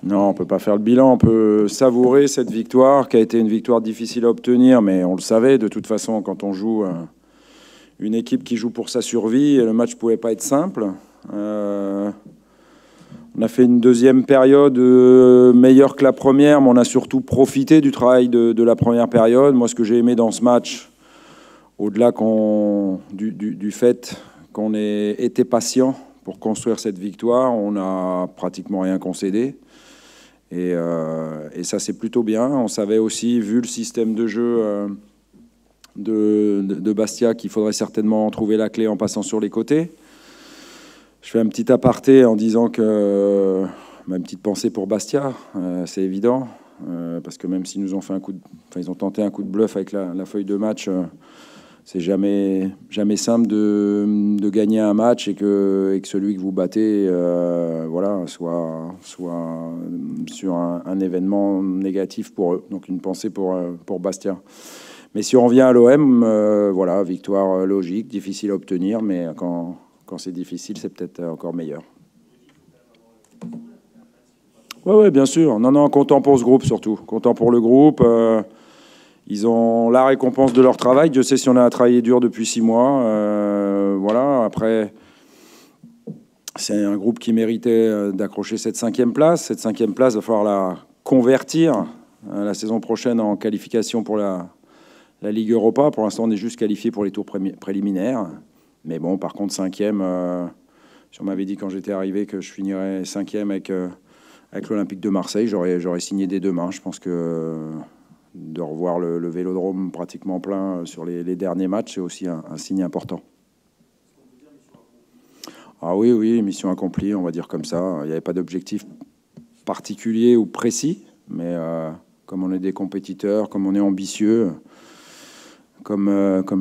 Non, on ne peut pas faire le bilan. On peut savourer cette victoire, qui a été une victoire difficile à obtenir, mais on le savait de toute façon quand on joue une équipe qui joue pour sa survie. Le match ne pouvait pas être simple. On a fait une deuxième période meilleure que la première, mais on a surtout profité du travail de la première période. Moi, ce que j'ai aimé dans ce match, au-delà du fait qu'on ait été patient pour construire cette victoire, on n'a pratiquement rien concédé. Et ça, c'est plutôt bien. On savait aussi, vu le système de jeu de Bastia, qu'il faudrait certainement trouver la clé en passant sur les côtés. Je fais un petit aparté en disant que ma petite pensée pour Bastia, c'est évident, parce que même s'ils nous ont fait ils ont tenté un coup de bluff avec la feuille de match, c'est jamais simple de gagner un match et que celui que vous battez, voilà, soit sur un événement négatif pour eux. Donc une pensée pour Bastia. Mais si on revient à l'OM, voilà, victoire logique, difficile à obtenir, mais quand c'est difficile, c'est peut-être encore meilleur. Ouais, bien sûr. Non, content pour ce groupe surtout. Content pour le groupe. Ils ont la récompense de leur travail. Dieu sait si on a travaillé dur depuis 6 mois. Voilà. Après, c'est un groupe qui méritait d'accrocher cette 5e place. Cette 5e place, il va falloir la convertir la saison prochaine en qualification pour la Ligue Europa. Pour l'instant, on est juste qualifié pour les tours préliminaires. Mais bon, par contre, 5e, si on m'avait dit quand j'étais arrivé que je finirais 5e avec l'Olympique de Marseille, j'aurais signé dès demain. Je pense que de revoir le Vélodrome pratiquement plein sur les derniers matchs, c'est aussi un signe important. Ah oui, mission accomplie, on va dire comme ça. Il n'y avait pas d'objectif particulier ou précis, mais comme on est des compétiteurs, comme on est ambitieux, comme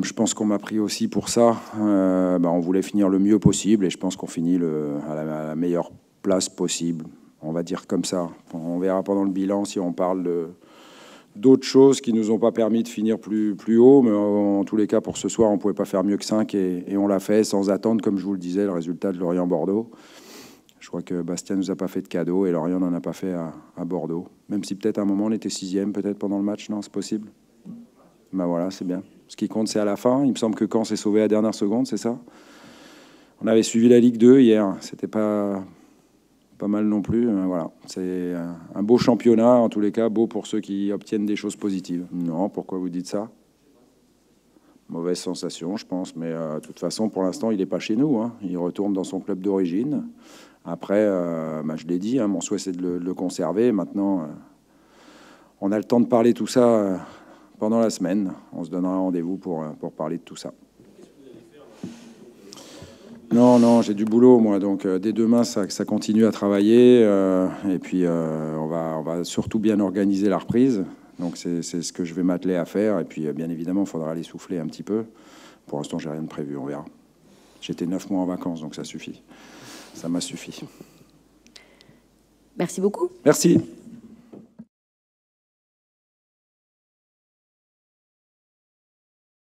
je pense qu'on m'a pris aussi pour ça, on voulait finir le mieux possible et je pense qu'on finit à la meilleure place possible. On va dire comme ça. On verra pendant le bilan si on parle d'autres choses qui nous ont pas permis de finir plus haut, mais en tous les cas, pour ce soir, on pouvait pas faire mieux que 5 et on l'a fait sans attendre, comme je vous le disais, le résultat de Lorient-Bordeaux. Je crois que Bastia nous a pas fait de cadeau et Lorient n'en a pas fait à Bordeaux. Même si peut-être à un moment, on était 6e, peut-être pendant le match. Non, c'est possible. Ben voilà, c'est bien. Ce qui compte, c'est à la fin. Il me semble que Caen s'est sauvé à la dernière seconde, c'est ça? On avait suivi la Ligue 2 hier. C'était pas mal non plus. Voilà, c'est un beau championnat, en tous les cas, beau pour ceux qui obtiennent des choses positives. Non, pourquoi vous dites ça? Mauvaise sensation, je pense, mais de toute façon, pour l'instant, il n'est pas chez nous. Hein. Il retourne dans son club d'origine. Après, je l'ai dit, mon souhait, c'est de le conserver. Maintenant, on a le temps de parler tout ça pendant la semaine. On se donnera rendez-vous pour parler de tout ça. Non, j'ai du boulot, moi. Donc, dès demain, ça continue à travailler. Et puis, on va surtout bien organiser la reprise. Donc, c'est ce que je vais m'atteler à faire. Et puis, bien évidemment, il faudra aller souffler un petit peu. Pour l'instant, j'ai rien de prévu. On verra. J'étais 9 mois en vacances, donc ça suffit. Ça m'a suffi. Merci beaucoup. Merci.